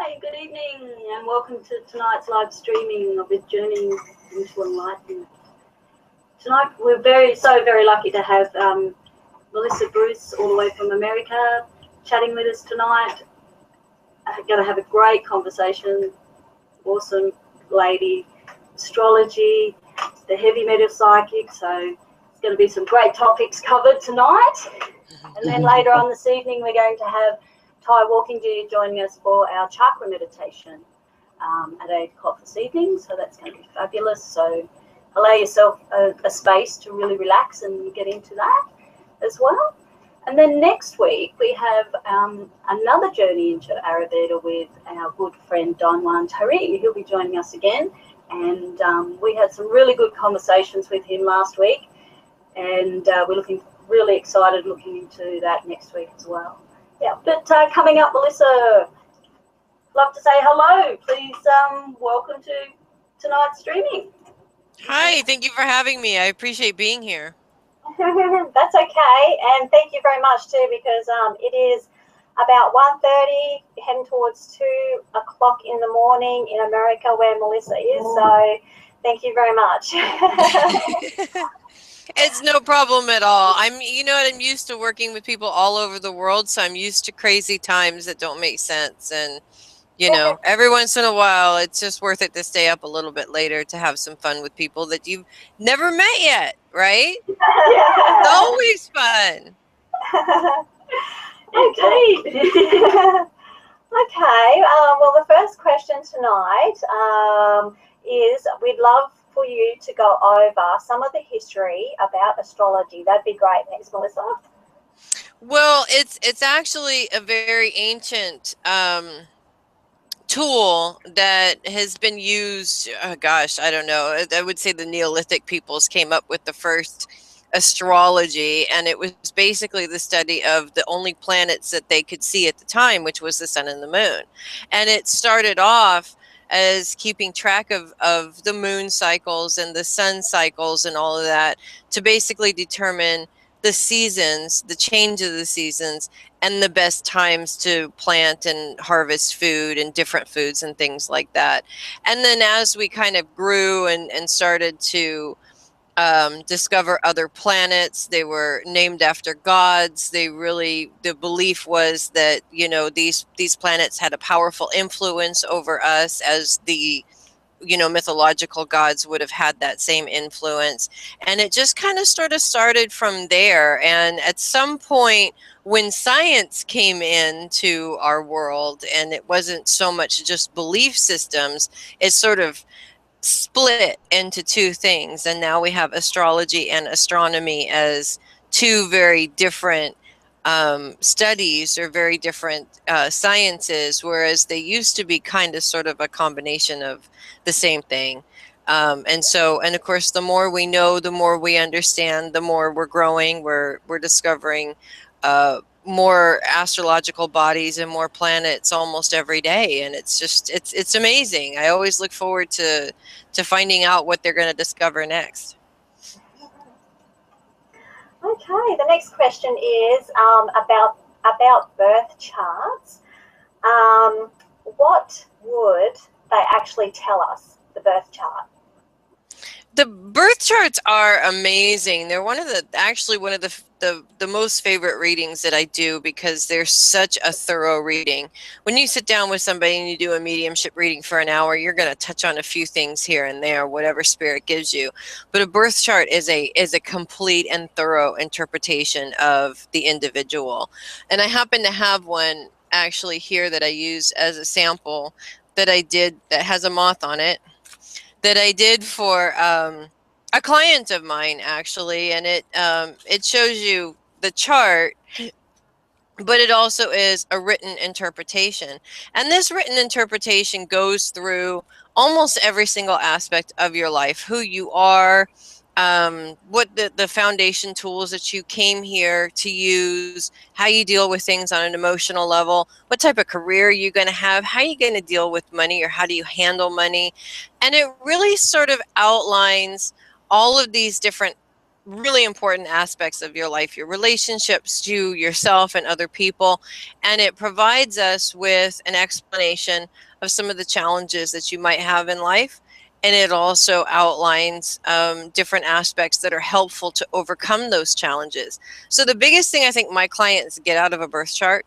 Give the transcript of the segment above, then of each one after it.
Hi, good evening, and welcome to tonight's live streaming of this journey into enlightenment. Tonight, we're so very lucky to have Melissa Bruce, all the way from America, chatting with us tonight. Going to have a great conversation. Awesome lady, astrology, the heavy metal psychic. So it's going to be some great topics covered tonight. And then later on this evening, we're going to have Ty Walking Deer joining us for our chakra meditation at 8 o'clock this evening. So that's going to be fabulous. So allow yourself a space to really relax and get into that as well. And then next week we have another journey into Ayurveda with our good friend Donwan Tari. He'll be joining us again. And we had some really good conversations with him last week. And we're really excited looking into that next week as well. Yeah, but coming up, Melissa, love to say hello. Please welcome to tonight's streaming. Hi, thank you for having me. I appreciate being here. That's okay, and thank you very much too, because it is about 1:30, heading towards 2 o'clock in the morning in America, where Melissa is. So thank you very much. It's no problem at all. I'm used to working with people all over the world, so I'm used to crazy times that don't make sense. And, every once in a while, it's just worth it to stay up a little bit later to have some fun with people that you've never met yet, right? Yeah. It's always fun. Okay. Okay. Well, the first question tonight is we'd love for you to go over some of the history about astrology. That'd be great. Thanks, Melissa. Well, it's actually a very ancient tool that has been used. Gosh, I don't know. I would say the Neolithic peoples came up with the first astrology, and it was basically the study of the only planets that they could see at the time, which was the sun and the moon. And it started off as keeping track of the moon cycles and the sun cycles and all of that to basically determine the seasons, the change of the seasons, and the best times to plant and harvest food and different foods and things like that. And then as we kind of grew and started to discover other planets, they were named after gods. The belief was that, these planets had a powerful influence over us, as the mythological gods would have had that same influence. And it just kind of started from there. And at some point, when science came into our world, and it wasn't so much just belief systems, it sort of split into two things. And now we have astrology and astronomy as two very different studies, or very different sciences, whereas they used to be kind of sort of a combination of the same thing. And of course, the more we know, the more we understand, the more we're growing, we're discovering more astrological bodies and more planets almost every day. And it's amazing. I always look forward to finding out what they're going to discover next. Okay, the next question is about birth charts. What would they actually tell us, the birth chart? The birth charts are amazing. They're one of the most favorite readings that I do, because they're such a thorough reading. When you sit down with somebody and you do a mediumship reading for an hour, you're going to touch on a few things here and there, whatever spirit gives you. But a birth chart is a complete and thorough interpretation of the individual. And I happen to have one actually here that I use as a sample that I did, that has a moth on it, that I did for a client of mine, actually. And it shows you the chart, but it also is a written interpretation. And this written interpretation goes through almost every single aspect of your life: who you are, what the foundation tools that you came here to use, how you deal with things on an emotional level, what type of career you're going to have, how you're going to deal with money, or how do you handle money. And it really sort of outlines all of these different really important aspects of your life, your relationships to yourself and other people. And it provides us with an explanation of some of the challenges that you might have in life. And it also outlines different aspects that are helpful to overcome those challenges. So the biggest thing I think my clients get out of a birth chart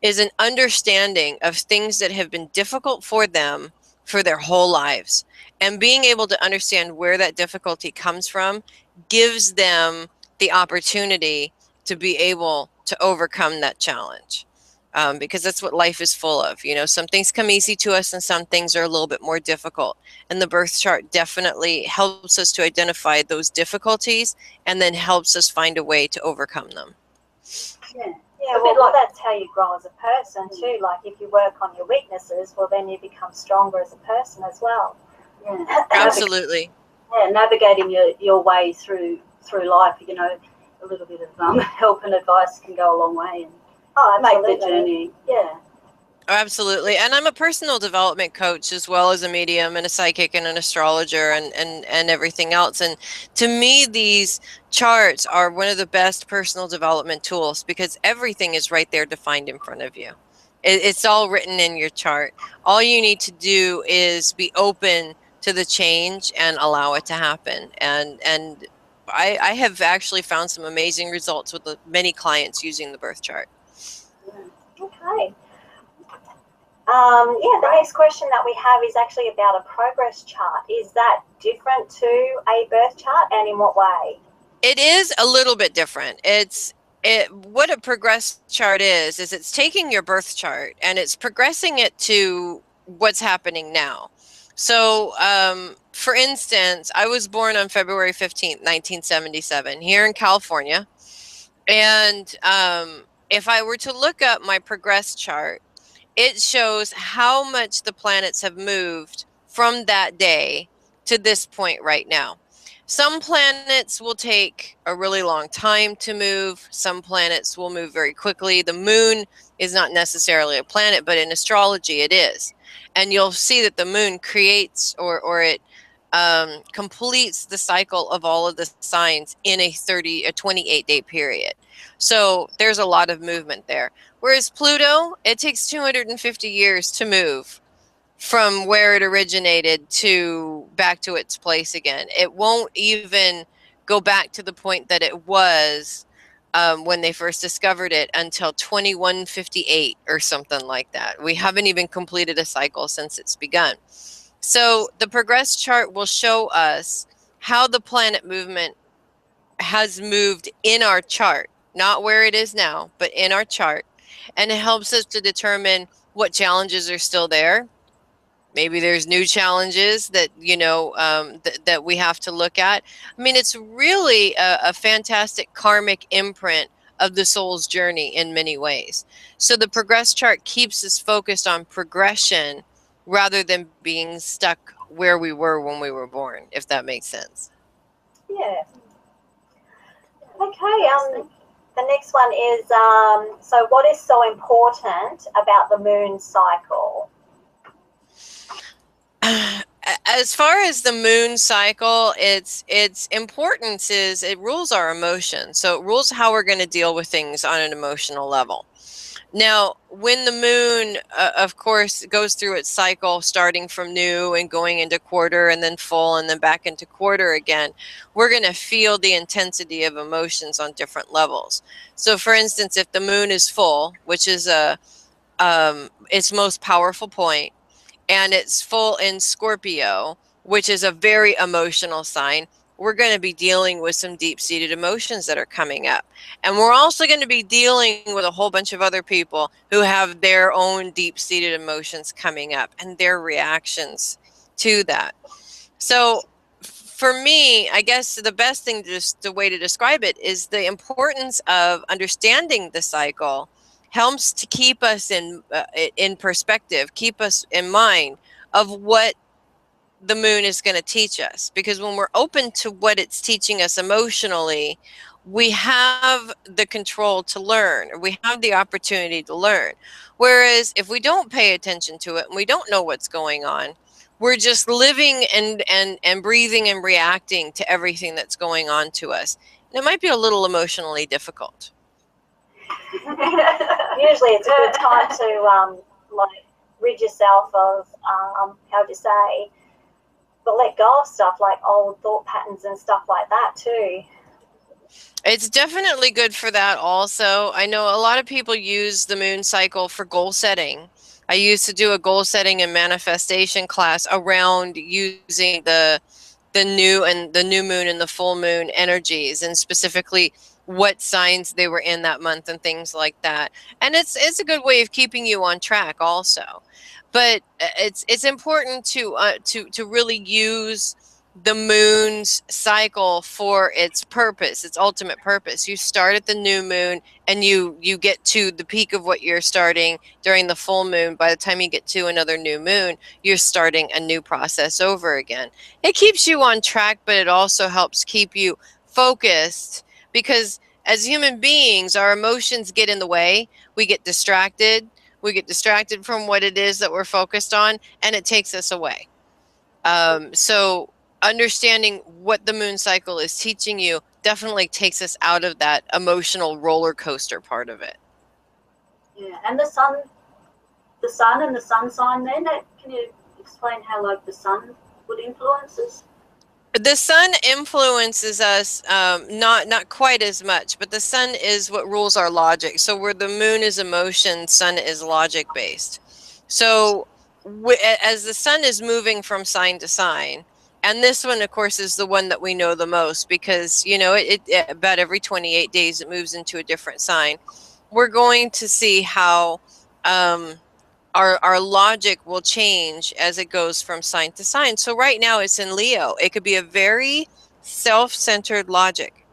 is an understanding of things that have been difficult for them for their whole lives. And being able to understand where that difficulty comes from gives them the opportunity to be able to overcome that challenge. Because that's what life is full of. You know, some things come easy to us and some things are a little bit more difficult. And the birth chart definitely helps us to identify those difficulties and then helps us find a way to overcome them. Yeah. Yeah, well, that's how you grow as a person too. Like if you work on your weaknesses, well, then you become stronger as a person as well. Yeah. Absolutely. Yeah, navigating your way through life, you know, a little bit of help and advice can go a long way and make the journey. Yeah. Absolutely. And I'm a personal development coach as well as a medium and a psychic and an astrologer and everything else. And to me, these charts are one of the best personal development tools because everything is right there defined in front of you. It's all written in your chart. All you need to do is be open to the change and allow it to happen. And I have actually found some amazing results with many clients using the birth chart. Okay. Yeah, the next question that we have is actually about a progress chart. Is that different to a birth chart, and in what way? It is a little bit different. What a progress chart is it's taking your birth chart and it's progressing it to what's happening now. So, for instance, I was born on February 15th, 1977 here in California. And if I were to look up my progress chart, it shows how much the planets have moved from that day to this point right now. Some planets will take a really long time to move. Some planets will move very quickly. The moon is not necessarily a planet, but in astrology it is. And you'll see that the moon creates or it completes the cycle of all of the signs in a 28-day period. So there's a lot of movement there. Whereas Pluto, it takes 250 years to move from where it originated to back to its place again. It won't even go back to the point that it was when they first discovered it until 2158 or something like that. We haven't even completed a cycle since it's begun. So the progress chart will show us how the planet movement has moved in our chart, not where it is now, but in our chart. And it helps us to determine what challenges are still there. Maybe there's new challenges that, you know, that we have to look at. I mean, it's really a fantastic karmic imprint of the soul's journey in many ways. So the progress chart keeps us focused on progression rather than being stuck where we were when we were born, if that makes sense. Yeah. Okay. The next one is so what is so important about the moon cycle? As far as the moon cycle, its importance is it rules our emotions. So it rules how we're going to deal with things on an emotional level. Now, when the moon, of course, goes through its cycle, starting from new and going into quarter and then full and then back into quarter again, we're going to feel the intensity of emotions on different levels. So, for instance, if the moon is full, which is its most powerful point, and it's full in Scorpio, which is a very emotional sign, we're going to be dealing with some deep-seated emotions that are coming up. And we're also going to be dealing with a whole bunch of other people who have their own deep-seated emotions coming up and their reactions to that. So for me, I guess the best thing, just the way to describe it, is the importance of understanding the cycle helps to keep us in perspective, keep us in mind of what the moon is going to teach us. Because when we're open to what it's teaching us emotionally, we have the control to learn, or we have the opportunity to learn. Whereas if we don't pay attention to it and we don't know what's going on, We're just living and breathing and reacting to everything that's going on to us. And it might be a little emotionally difficult. Usually it's a good time to like rid yourself of how to say, but let go of stuff like old thought patterns and stuff like that too. It's definitely good for that also. I know a lot of people use the moon cycle for goal setting. I used to do a goal setting and manifestation class around using the new moon and the full moon energies, and specifically what signs they were in that month and things like that. And it's a good way of keeping you on track also. But it's important to really use the moon's cycle for its purpose, its ultimate purpose. You start at the new moon and you get to the peak of what you're starting during the full moon. By the time you get to another new moon, you're starting a new process over again. It keeps you on track, but it also helps keep you focused, because as human beings, our emotions get in the way. We get distracted. We get distracted from what it is that we're focused on, and it takes us away. So understanding what the moon cycle is teaching you definitely takes us out of that emotional roller coaster part of it. Yeah, and the sun and the sun sign. Then, can you explain how like the sun would influence us? The sun influences us, not quite as much, but the sun is what rules our logic. So where the moon is emotion, sun is logic based. So as the sun is moving from sign to sign, and this one, of course, is the one that we know the most, because, you know, it about every 28 days it moves into a different sign. We're going to see how our logic will change as it goes from sign to sign. So right now it's in Leo. It could be a very self-centered logic.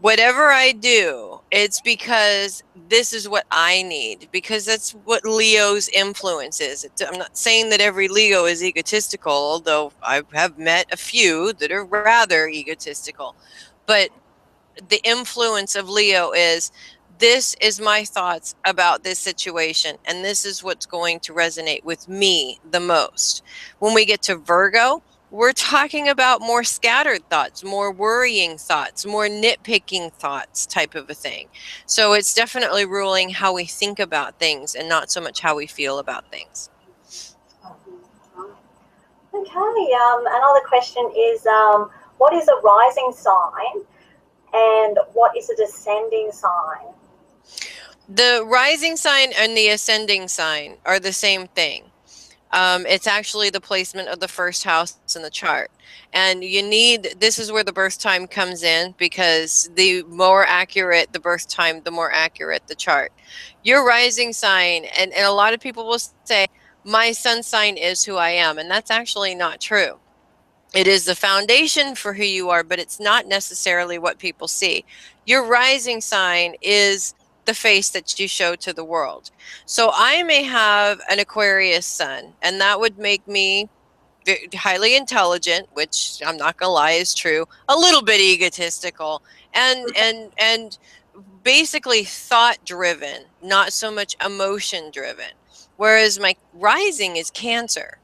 Whatever I do, it's because this is what I need, because that's what Leo's influence is. I'm not saying that every Leo is egotistical, although I have met a few that are rather egotistical. But the influence of Leo is, this is my thoughts about this situation, and this is what's going to resonate with me the most. When we get to Virgo, we're talking about more scattered thoughts, more worrying thoughts, more nitpicking thoughts type of a thing. So it's definitely ruling how we think about things and not so much how we feel about things. Okay, another question is, what is a rising sign and what is a descending sign? The rising sign and the ascending sign are the same thing. It's actually the placement of the first house in the chart. And this is where the birth time comes in, because the more accurate the birth time, the more accurate the chart. Your rising sign, and a lot of people will say, my sun sign is who I am. And that's actually not true. It is the foundation for who you are, but it's not necessarily what people see. Your rising sign is the face that you show to the world. So I may have an Aquarius sun, and that would make me highly intelligent, which I'm not gonna lie is true, a little bit egotistical, and basically thought driven, not so much emotion driven. Whereas my rising is Cancer.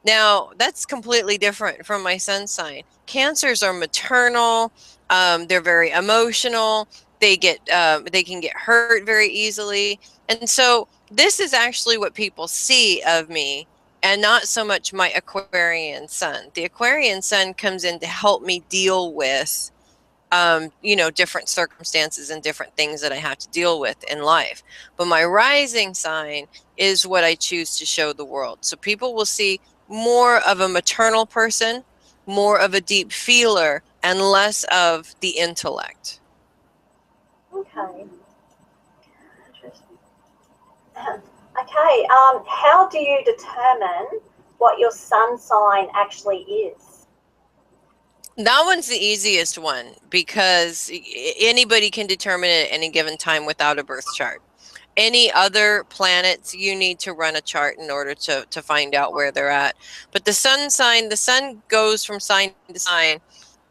Now, that's completely different from my sun sign. Cancers are maternal. They're very emotional. They can get hurt very easily. And so this is actually what people see of me, and not so much my Aquarian sun. The Aquarian sun comes in to help me deal with different circumstances and different things that I have to deal with in life. But my rising sign is what I choose to show the world. So people will see more of a maternal person, more of a deep feeler, and less of the intellect. Okay. Interesting. Okay, how do you determine what your sun sign actually is? That one's the easiest one, because anybody can determine it at any given time without a birth chart. Any other planets, you need to run a chart in order to find out where they're at. But the sun sign, the sun goes from sign to sign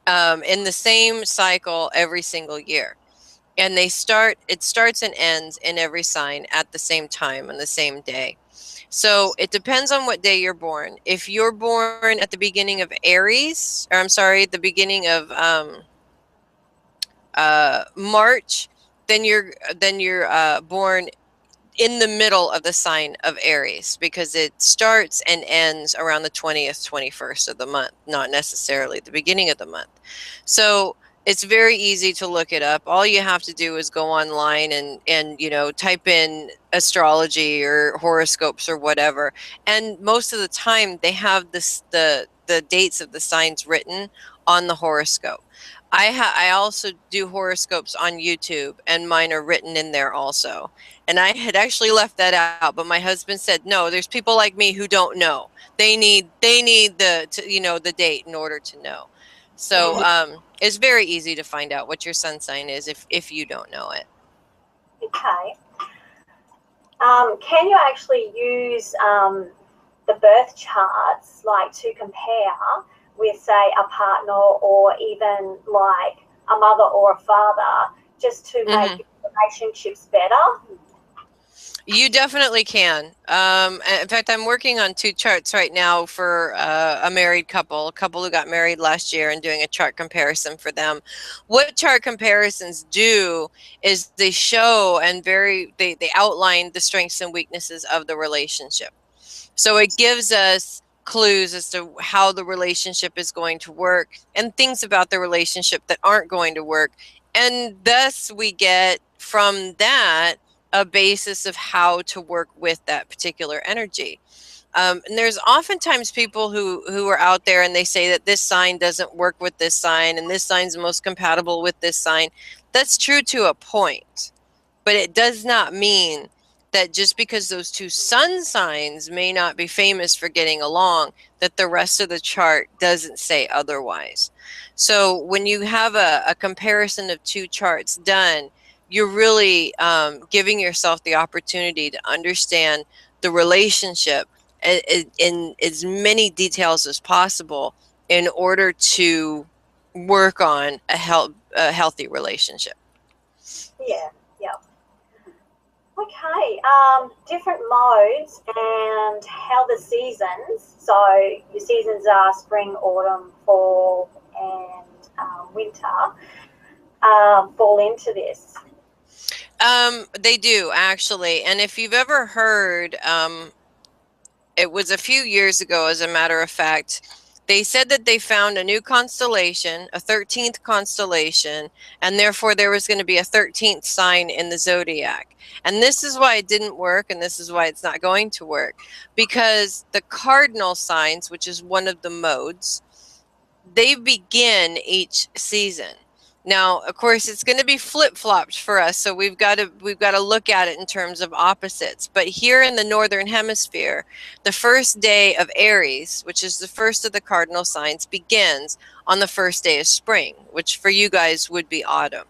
in the same cycle every single year. And it starts and ends in every sign at the same time on the same day. So it depends on what day you're born. If you're born at the beginning of Aries, or I'm sorry, the beginning of March, then you're born in the middle of the sign of Aries, because it starts and ends around the 20th, 21st of the month, not necessarily the beginning of the month. So it's very easy to look it up. All you have to do is go online and type in astrology or horoscopes or whatever. And most of the time they have the dates of the signs written on the horoscope. I also do horoscopes on YouTube, and mine are written in there also. And I had actually left that out, but my husband said, no, there's people like me who don't know. They need the date in order to know. So it's very easy to find out what your sun sign is if you don't know it. Okay. Can you actually use the birth charts, like, to compare with, say, a partner or even like a mother or a father, just to make relationships better? You definitely can. In fact, I'm working on 2 charts right now for a married couple, who got married last year, and doing a chart comparison for them. What chart comparisons do is they show and they outline the strengths and weaknesses of the relationship. So it gives us clues as to how the relationship is going to work, and things about the relationship that aren't going to work. And thus we get from that a basis of how to work with that particular energy. And there's oftentimes people who are out there and they say that this sign doesn't work with this sign, and this sign's the most compatible with this sign. That's true to a point, but it does not mean that just because those 2 sun signs may not be famous for getting along, that the rest of the chart doesn't say otherwise. So when you have a comparison of 2 charts done, you're really giving yourself the opportunity to understand the relationship in as many details as possible in order to work on a healthy relationship. Yeah. Okay, different modes and how the seasons, so your seasons are spring, autumn, fall, and winter, fall into this. They do, actually. And if you've ever heard, it was a few years ago, as a matter of fact, they said that they found a new constellation, a 13th constellation, and therefore there was going to be a 13th sign in the zodiac. And this is why it didn't work, and this is why it's not going to work. Because the cardinal signs, which is one of the modes, they begin each season. Now, of course, it's going to be flip-flopped for us, so we've got to look at it in terms of opposites. But here in the northern hemisphere, the first day of Aries, which is the first of the cardinal signs, begins on the first day of spring, which for you guys would be autumn.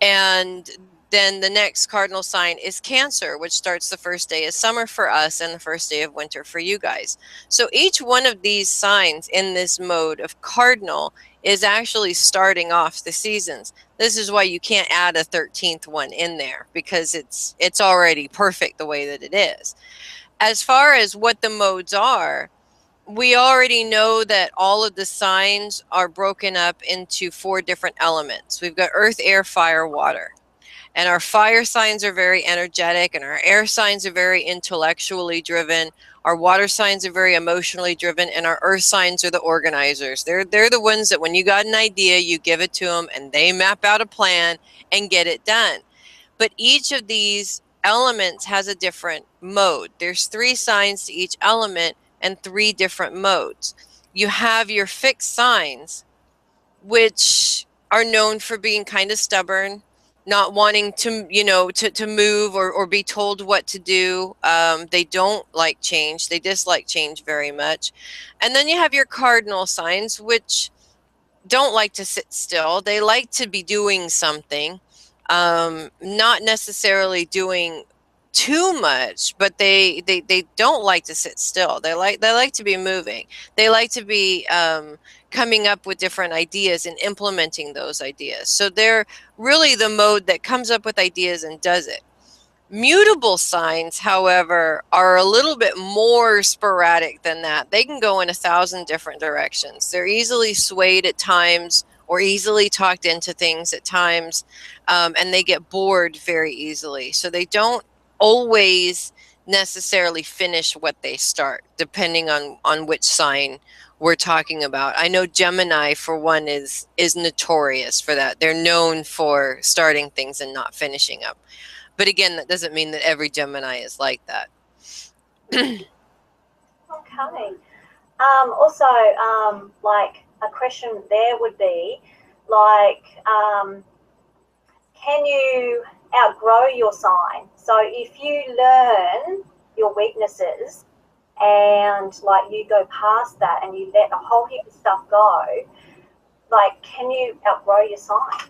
And then the next cardinal sign is Cancer, which starts the first day of summer for us and the first day of winter for you guys. So each one of these signs in this mode of cardinal is actually starting off the seasons. This is why you can't add a 13th one in there, because it's already perfect the way that it is. As far as what the modes are, we already know that all of the signs are broken up into 4 different elements. We've got earth, air, fire, water. And our fire signs are very energetic, and our air signs are very intellectually driven. Our water signs are very emotionally driven, and our earth signs are the organizers. They're the ones that when you got an idea, you give it to them, and they map out a plan and get it done. But each of these elements has a different mode. There's 3 signs to each element and 3 different modes. You have your fixed signs, which are known for being kind of stubborn, not wanting to, to move or be told what to do. They don't like change. They dislike change very much. And then you have your cardinal signs, which don't like to sit still. They like to be doing something, not necessarily doing too much, but they don't like to sit still. They like to be moving. They like to be coming up with different ideas and implementing those ideas. So they're really the mode that comes up with ideas and does it. Mutable signs, however, are a little bit more sporadic than that. They can go in 1,000 different directions. They're easily swayed at times or easily talked into things at times, and they get bored very easily. So they don't always necessarily finish what they start, depending on which sign we're talking about. I know Gemini, for one, is notorious for that. They're known for starting things and not finishing them. But again, that doesn't mean that every Gemini is like that. Okay. Also, like a question there would be, like, can you outgrow your sign? So if you learn your weaknesses and like you go past that and you let a whole heap of stuff go, like, can you outgrow your sign?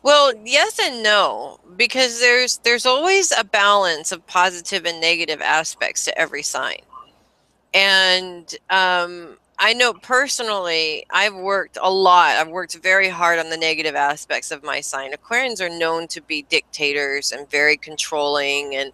Well, yes and no, because there's always a balance of positive and negative aspects to every sign. And I know personally, I've worked a lot. I've worked very hard on the negative aspects of my sign. Aquarians are known to be dictators and very controlling and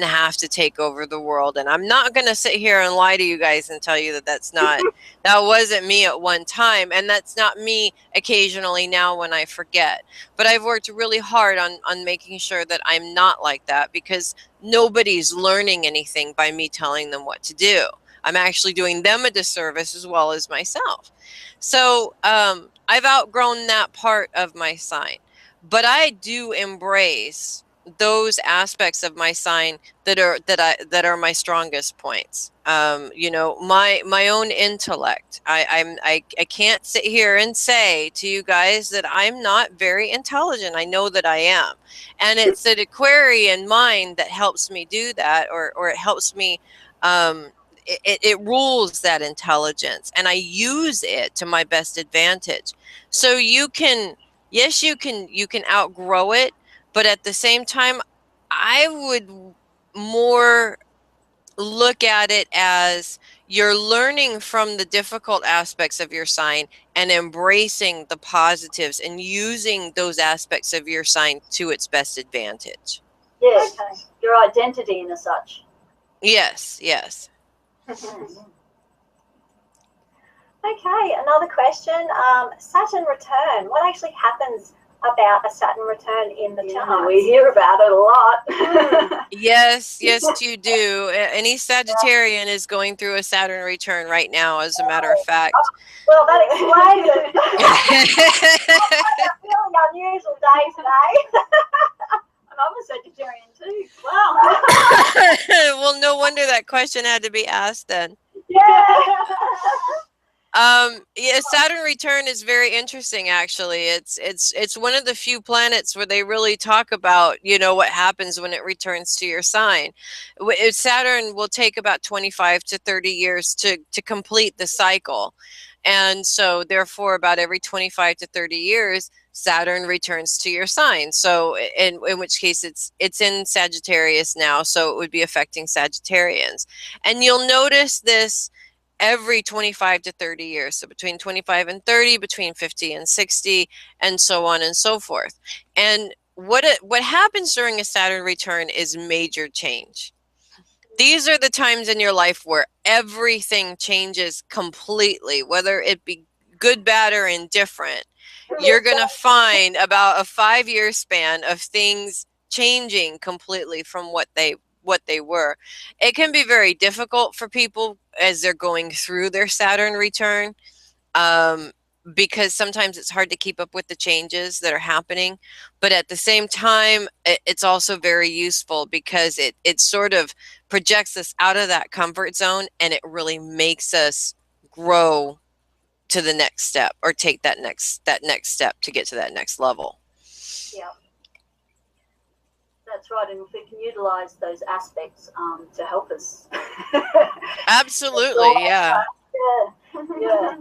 have to take over the world. And I'm not going to sit here and lie to you guys and tell you that that wasn't me at one time. And that's not me occasionally now when I forget. But I've worked really hard on making sure that I'm not like that, because nobody's learning anything by me telling them what to do. I'm actually doing them a disservice as well as myself. So I've outgrown that part of my sign, but I do embrace those aspects of my sign that are my strongest points. You know, my own intellect. I can't sit here and say to you guys that I'm not very intelligent. I know that I am, and it's an Aquarian mind that helps me do that, or it helps me. It rules that intelligence, and I use it to my best advantage. So you can, yes, you can outgrow it, but at the same time, I would more look at it as you're learning from the difficult aspects of your sign and embracing the positives and using those aspects of your sign to its best advantage. Yes, okay. Your identity and as such. Yes, yes. Okay, another question. Saturn return. What actually happens about a Saturn return in the chart? We hear about it a lot. Yes, yes, you do. Any Sagittarian is going through a Saturn return right now, as a matter of fact. Well, that explains it. A really unusual day today. I'm a Sagittarian too. Wow. Well, no wonder that question had to be asked then. Yeah. Yeah, Saturn return is very interesting, actually. It's one of the few planets where they really talk about, you know, what happens when it returns to your sign. Saturn will take about 25 to 30 years to complete the cycle. And so therefore about every 25 to 30 years, Saturn returns to your sign. So in which case it's in Sagittarius now, so it would be affecting Sagittarians. And you'll notice this every 25 to 30 years. So between 25 and 30, between 50 and 60, and so on and so forth. And what happens during a Saturn return is major change. These are the times in your life where everything changes completely, whether it be good, bad, or indifferent. You're going to find about a 5-year span of things changing completely from what they were. It can be very difficult for people as they're going through their Saturn return, because sometimes it's hard to keep up with the changes that are happening. But at the same time, it's also very useful because it sort of projects us out of that comfort zone, and it really makes us grow to the next step, or take that next step to get to that next level. Yeah. That's right, and if we can utilize those aspects to help us. Absolutely, yeah. Yeah.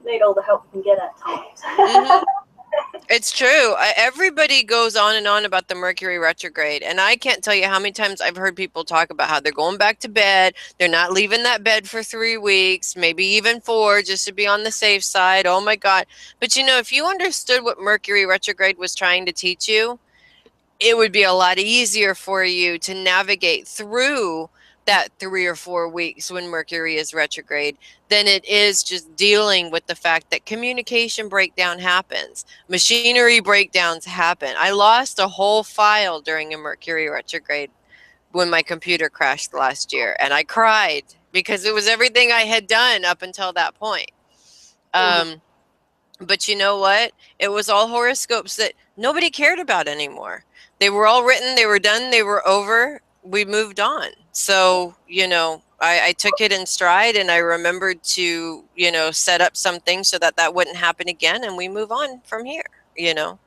Need all the help we can get at times. Mm-hmm. It's true. Everybody goes on and on about the Mercury retrograde, and I can't tell you how many times I've heard people talk about how they're going back to bed. They're not leaving that bed for 3 weeks, maybe even 4, just to be on the safe side. Oh my God. But you know, if you understood what Mercury retrograde was trying to teach you, it would be a lot easier for you to navigate through that 3 or 4 weeks when Mercury is retrograde than it is just dealing with the fact that communication breakdown happens. Machinery breakdowns happen. I lost a whole file during a Mercury retrograde when my computer crashed last year, and I cried because it was everything I had done up until that point. But you know what? It was all horoscopes that nobody cared about anymore. They were all written, they were done, they were over, we moved on. So, you know, I took it in stride, and I remembered to, you know, set up something so that that wouldn't happen again, and we move on from here, you know.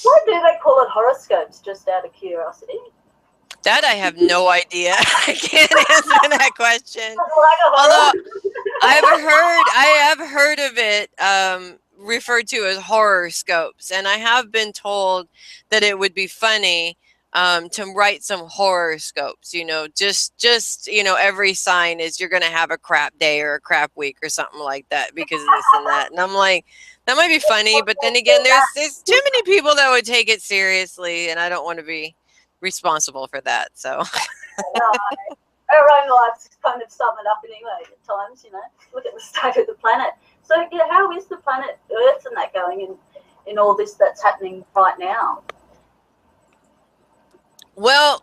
Why do they call it horoscopes, just out of curiosity? That I have no idea. I can't answer that question. Like Although I have heard of it referred to as horoscopes, and I have been told that it would be funny to write some horoscopes. You know, just you know, every sign is you're going to have a crap day or a crap week or something like that because of this and that. And I'm like, that might be funny, but then again, there's too many people that would take it seriously, and I don't want to be responsible for that. So No, our own lives kind of sum it up anyway at times, you know. Look at the state of the planet. So yeah, how is the planet Earth and that going in all this that's happening right now? well,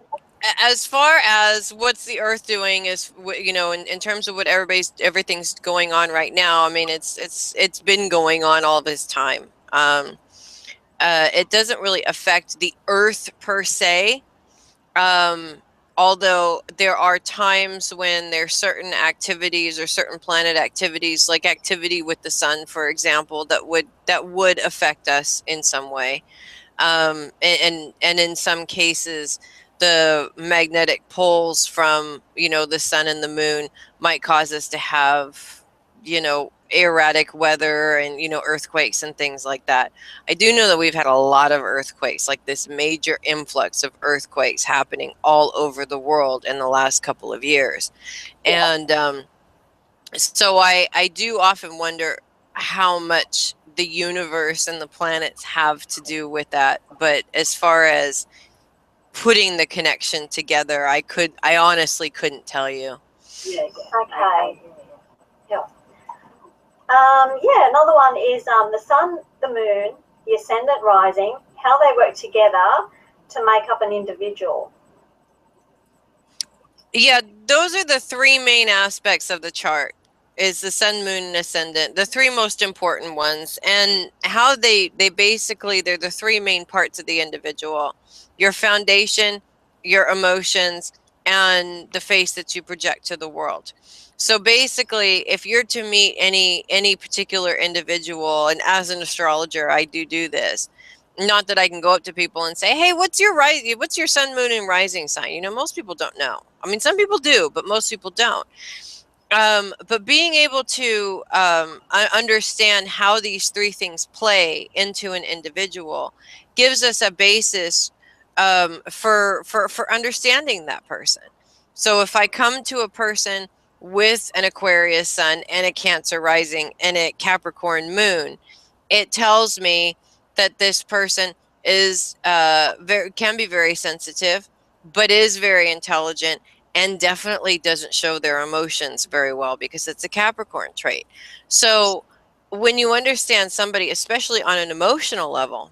as far as what's the Earth doing is, you know, in terms of what everything's going on right now. I mean, it's been going on all this time. It doesn't really affect the Earth per se. Although there are times when there's certain activities or certain planet activities, like activity with the sun, for example, that would affect us in some way. And in some cases, the magnetic poles from, you know, the sun and the moon might cause us to have, you know, erratic weather and, you know, earthquakes and things like that. I do know that we've had a lot of earthquakes, like this major influx of earthquakes happening all over the world in the last couple of years. Yeah. And so I do often wonder how much the universe and the planets have to do with that. But as far as putting the connection together, I honestly couldn't tell you. Yeah. Okay. Yeah. Yeah, another one is the sun, the moon, the ascendant rising, how they work together to make up an individual. Yeah, those are the three main aspects of the chart, is the sun, moon, and ascendant, the three most important ones. And how they're the three main parts of the individual: your foundation, your emotions, and the face that you project to the world. So basically, if you're to meet any particular individual, and as an astrologer, I do this. Not that I can go up to people and say, "Hey, what's your sun, moon, and rising sign?" You know, most people don't know. I mean, some people do, but most people don't. But being able to understand how these three things play into an individual gives us a basis for understanding that person. So if I come to a person with an Aquarius sun and a Cancer rising and a Capricorn moon, it tells me that this person is can be very sensitive, but is very intelligent, and definitely doesn't show their emotions very well because it's a Capricorn trait. So when you understand somebody, especially on an emotional level,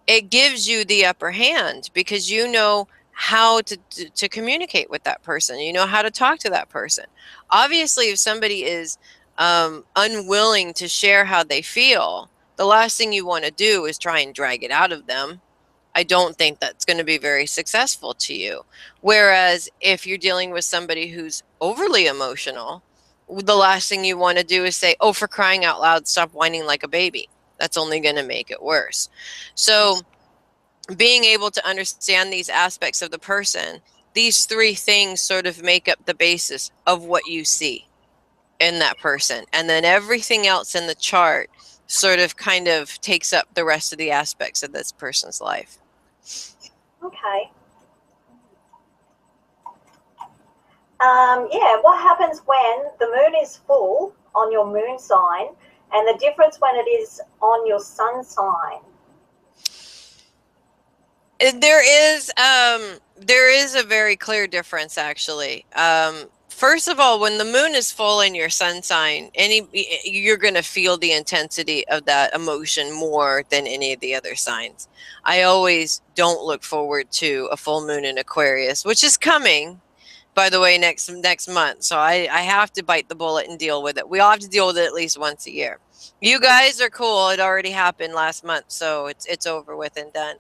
it gives you the upper hand because you know how to communicate with that person. You know how to talk to that person. Obviously, if somebody is unwilling to share how they feel, the last thing you want to do is try and drag it out of them. I don't think that's going to be very successful to you. Whereas if you're dealing with somebody who's overly emotional, the last thing you want to do is say, "Oh, for crying out loud, stop whining like a baby." That's only going to make it worse. So being able to understand these aspects of the person, these three things sort of make up the basis of what you see in that person. And then everything else in the chart sort of kind of takes up the rest of the aspects of this person's life. Okay. Yeah, what happens when the moon is full on your moon sign and the difference when it is on your sun sign? There is a very clear difference, actually. First of all, when the moon is full in your sun sign, you're going to feel the intensity of that emotion more than any of the other signs. I always don't look forward to a full moon in Aquarius, which is coming, by the way, next month. So I have to bite the bullet and deal with it. We all have to deal with it at least once a year. You guys are cool. It already happened last month, so it's over with and done.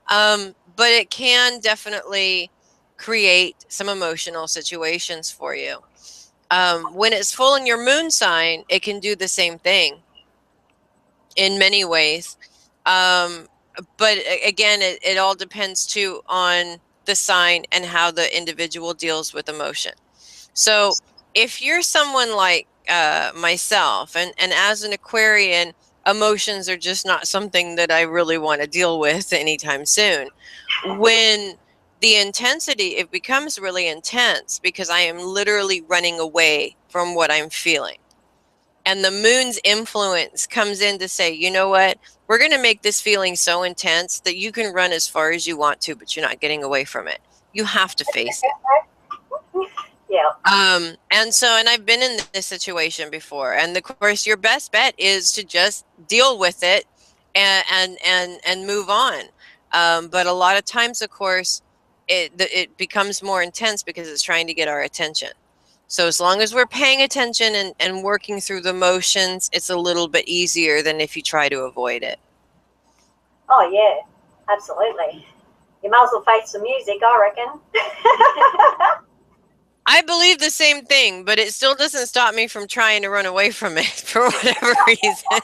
But it can definitely create some emotional situations for you. When it's full in your moon sign, it can do the same thing in many ways. But again, it all depends too on the sign and how the individual deals with emotion. So if you're someone like myself, and as an Aquarian, emotions are just not something that I really want to deal with anytime soon. When the intensity, it becomes really intense because I am literally running away from what I'm feeling. And the moon's influence comes in to say, you know what, we're going to make this feeling so intense that you can run as far as you want to, but you're not getting away from it. You have to face it. Yeah. And I've been in this situation before, and of course your best bet is to just deal with it and move on. But a lot of times, of course, it becomes more intense because it's trying to get our attention. So as long as we're paying attention and working through the motions, it's a little bit easier than if you try to avoid it. Oh yeah, absolutely. You might as well face the music, I reckon. I believe the same thing, but it still doesn't stop me from trying to run away from it for whatever reason.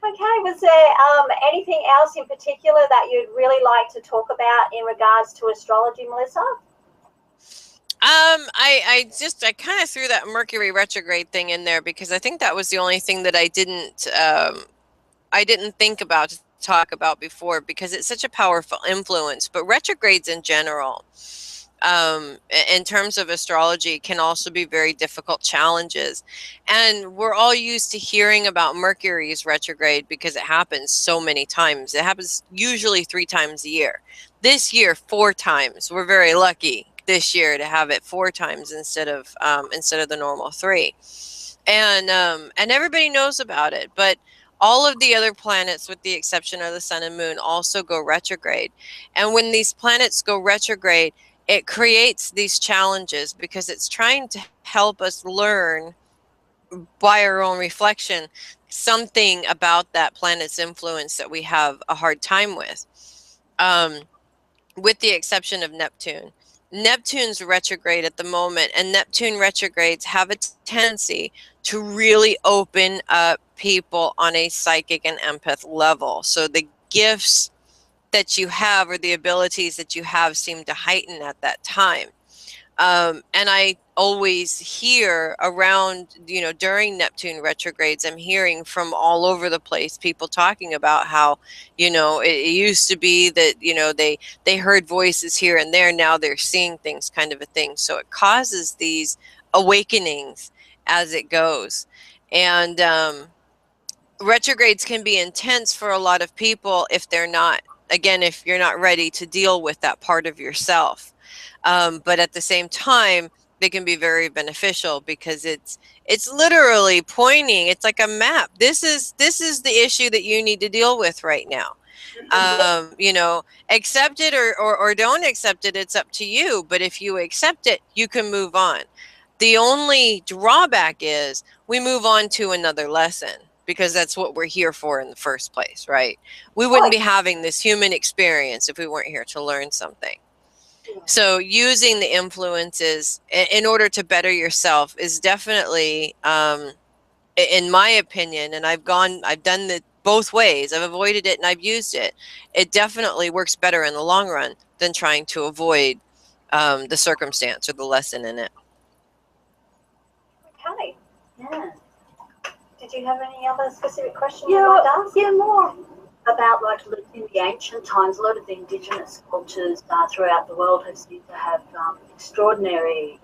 Okay, was there anything else in particular that you'd really like to talk about in regards to astrology, Melissa? I kind of threw that Mercury retrograde thing in there because I think that was the only thing that I didn't think about to talk about before, because it's such a powerful influence. But retrogrades in general, in terms of astrology, can also be very difficult challenges. And we're all used to hearing about Mercury's retrograde because it happens so many times. It happens usually 3 times a year. This year, 4 times. We're very lucky this year to have it 4 times instead of the normal 3. And everybody knows about it, but all of the other planets, with the exception of the sun and moon, also go retrograde. And when these planets go retrograde, it creates these challenges because it's trying to help us learn by our own reflection something about that planet's influence that we have a hard time with. With the exception of Neptune. Neptune's retrograde at the moment, and Neptune retrogrades have a tendency to really open up people on a psychic and empath level. So the gifts that you have, or the abilities that you have, seem to heighten at that time. And I always hear around, during Neptune retrogrades, I'm hearing from all over the place people talking about how, it used to be that, they heard voices here and there. Now they're seeing things, kind of a thing. So it causes these awakenings as it goes. And retrogrades can be intense for a lot of people if you're not ready to deal with that part of yourself. But at the same time, they can be very beneficial because it's literally pointing. It's like a map. This is the issue that you need to deal with right now. Accept it or don't accept it. It's up to you. But if you accept it, you can move on. The only drawback is we move on to another lesson, because that's what we're here for in the first place, right? We wouldn't be having this human experience if we weren't here to learn something. So using the influences in order to better yourself is definitely, in my opinion, and I've done it both ways. I've avoided it and I've used it. It definitely works better in the long run than trying to avoid the circumstance or the lesson in it. Okay. Yeah. Did you have any other specific questions? Yeah, more about, like, in the ancient times, a lot of the indigenous cultures throughout the world have seemed to have extraordinary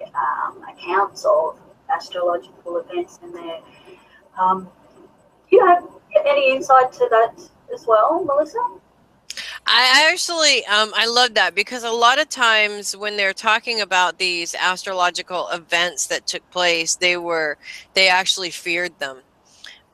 accounts of astrological events in there. Do you have Any insight to that as well, Melissa? I actually, I love that, because a lot of times when they're talking about these astrological events that took place, they actually feared them.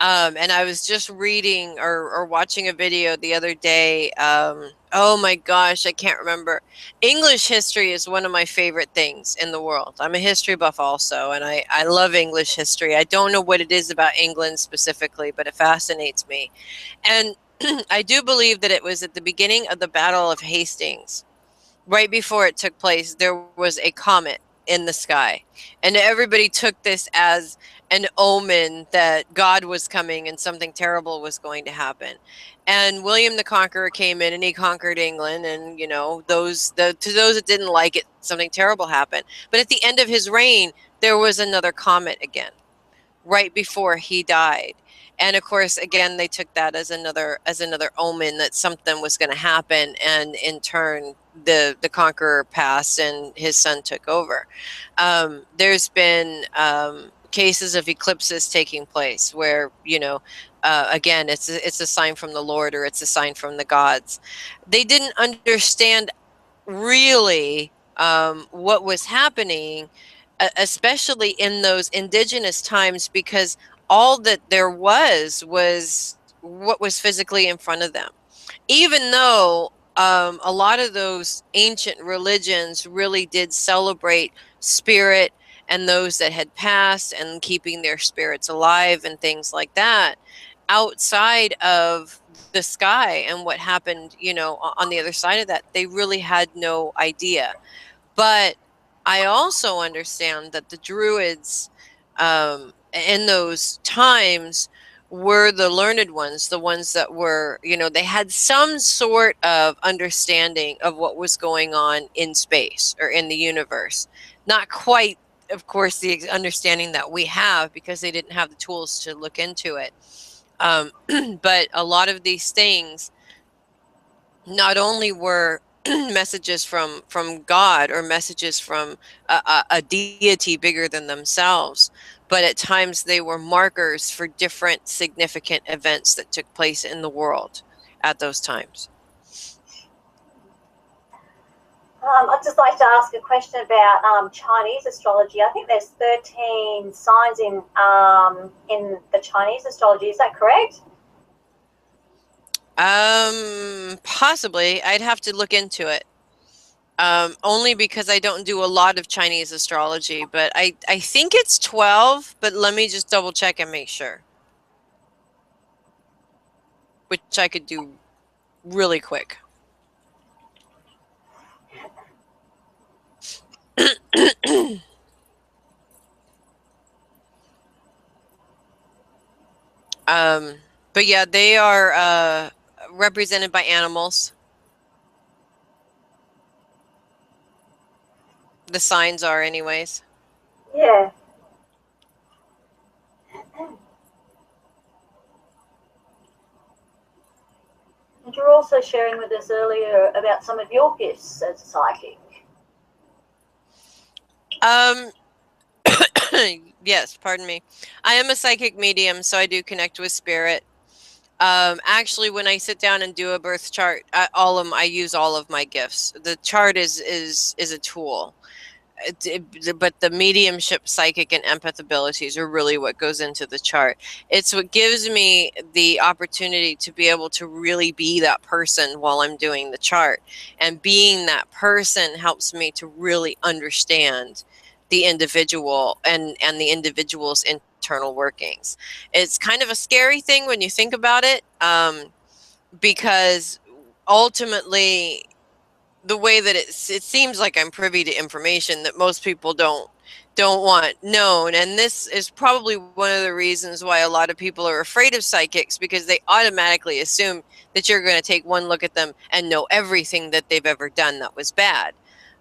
And I was just reading or watching a video the other day. Oh my gosh, I can't remember. English history is one of my favorite things in the world. I'm a history buff also, and I love English history. I don't know what it is about England specifically, but it fascinates me. And I do believe that it was at the beginning of the Battle of Hastings, right before it took place, there was a comet in the sky. And everybody took this as an omen that God was coming and something terrible was going to happen. And William the Conqueror came in and he conquered England. And, you know, to those that didn't like it, something terrible happened. But at the end of his reign, there was another comet again, right before he died. And of course, again, they took that as another omen that something was going to happen. And in turn, the conqueror passed and his son took over. There's been cases of eclipses taking place where, you know, again, it's a sign from the Lord, or it's a sign from the gods. They didn't understand really what was happening, especially in those indigenous times, because all that there was what was physically in front of them. Even though a lot of those ancient religions really did celebrate spirit and those that had passed and keeping their spirits alive and things like that, outside of the sky and what happened, you know, on the other side of that, they really had no idea. But I also understand that the Druids in those times were the learned ones, the ones that were, you know, they had some sort of understanding of what was going on in space or in the universe. Not quite, of course, the understanding that we have, because they didn't have the tools to look into it. But a lot of these things not only were messages from God, or messages from a deity bigger than themselves, but at times they were markers for different significant events that took place in the world at those times. I'd just like to ask a question about Chinese astrology. I think there's 13 signs in the Chinese astrology. Is that correct? Possibly. I'd have to look into it. Only because I don't do a lot of Chinese astrology, but I think it's 12, but let me just double check and make sure. Which I could do really quick. But yeah, they are represented by animals. The signs are, anyways. Yeah. And you're also sharing with us earlier about some of your gifts as a psychic. Yes, pardon me. I am a psychic medium, so I do connect with spirit. Actually, when I sit down and do a birth chart, I use all of my gifts. The chart is a tool. But the mediumship, psychic, and empath abilities are really what goes into the chart. It's what gives me the opportunity to be able to really be that person while I'm doing the chart. And being that person helps me to really understand the individual and the individual's internal workings. It's kind of a scary thing when you think about it, because ultimately, the way that it seems like I'm privy to information that most people don't want known. And this is probably one of the reasons why a lot of people are afraid of psychics, because they automatically assume that you're going to take one look at them and know everything that they've ever done that was bad.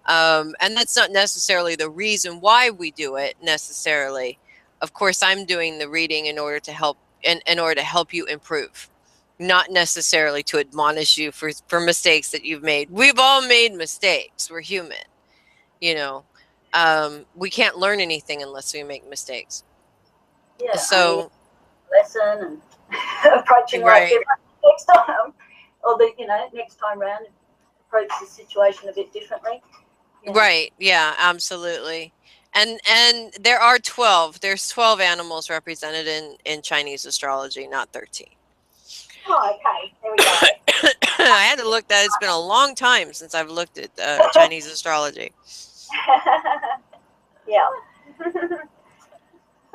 And that's not necessarily the reason why we do it necessarily. Of course, I'm doing the reading in order to help you improve, not necessarily to admonish you for mistakes that you've made. We've all made mistakes. We're human, you know. We can't learn anything unless we make mistakes. Yeah, So, lesson approaching Right. like different next time, or the next time round, approach the situation a bit differently. Yeah. Right. Yeah, absolutely. And there are 12. There's 12 animals represented in Chinese astrology, not 13. Oh, okay. There we go. I had to look that. It's been a long time since I've looked at Chinese astrology. Yeah.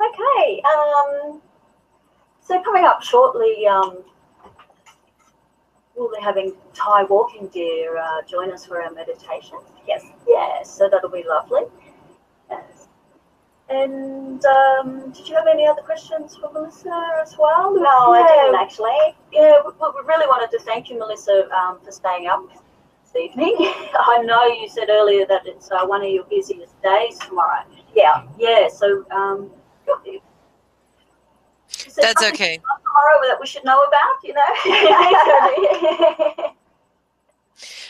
Okay. So coming up shortly, we'll be having Thai walking deer join us for our meditation. Yes. Yes, so that'll be lovely. Yes. And did you have any other questions for Melissa as well? No, I didn't actually. Yeah, we really wanted to thank you, Melissa, for staying up this evening. I know you said earlier that it's one of your busiest days tomorrow. Yeah. Yeah, so That's okay. Tomorrow that we should know about,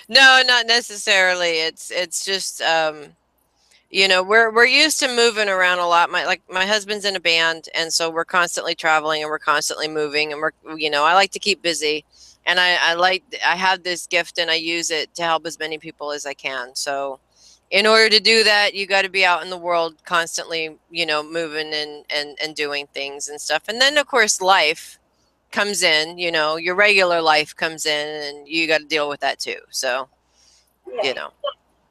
No, not necessarily. It's just we're used to moving around a lot. My husband's in a band, and so we're constantly traveling and we're constantly moving, and I like to keep busy, and I have this gift and I use it to help as many people as I can. So in order to do that, you got to be out in the world constantly, moving and doing things and stuff. And then of course life comes in, your regular life comes in, and you got to deal with that too. So, Yeah.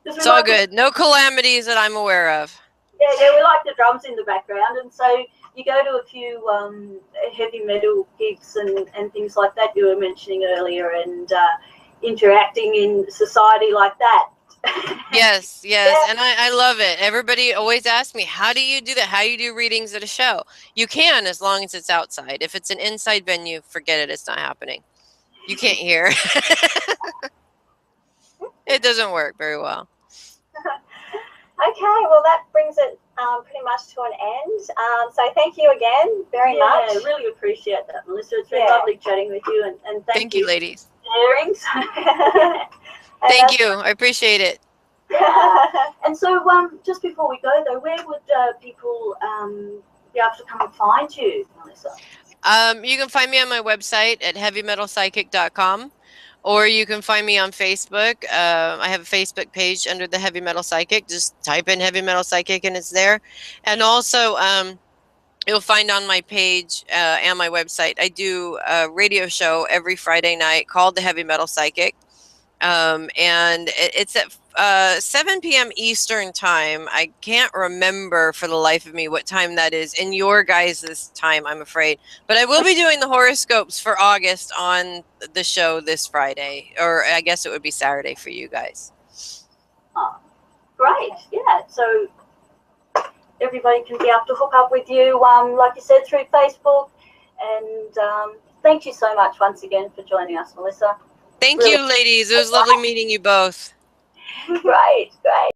it's all good. No calamities that I'm aware of. Yeah, we like the drums in the background, and so you go to a few heavy metal gigs and things like that you were mentioning earlier, and interacting in society like that. Yes, Yeah. and I love it. Everybody always asks me, how do you do that? How do you do readings at a show? You can, as long as it's outside. If it's an inside venue, forget it. It's not happening. You can't hear. It doesn't work very well. Okay, well that brings it pretty much to an end. So thank you again very much. I really appreciate that, Melissa. It's been Yeah. lovely chatting with you, and Thank you, ladies. for sharing. Thank you. I appreciate it. And so, just before we go though, where would people be able to come and find you, Melissa? You can find me on my website at heavymetalpsychic.com, or you can find me on Facebook. I have a Facebook page under the Heavy Metal Psychic. Just type in Heavy Metal Psychic and it's there. And also, you'll find on my page and my website, I do a radio show every Friday night called the Heavy Metal Psychic. And it's at 7 p.m. Eastern time. I can't remember for the life of me what time that is in your guys' time, I'm afraid. But I will be doing the horoscopes for August on the show this Friday, or I guess it would be Saturday for you guys. Oh, great. Yeah. So everybody can be able to hook up with you, like you said, through Facebook. And thank you so much once again for joining us, Melissa. Thank you, ladies. It was lovely meeting you both. Great.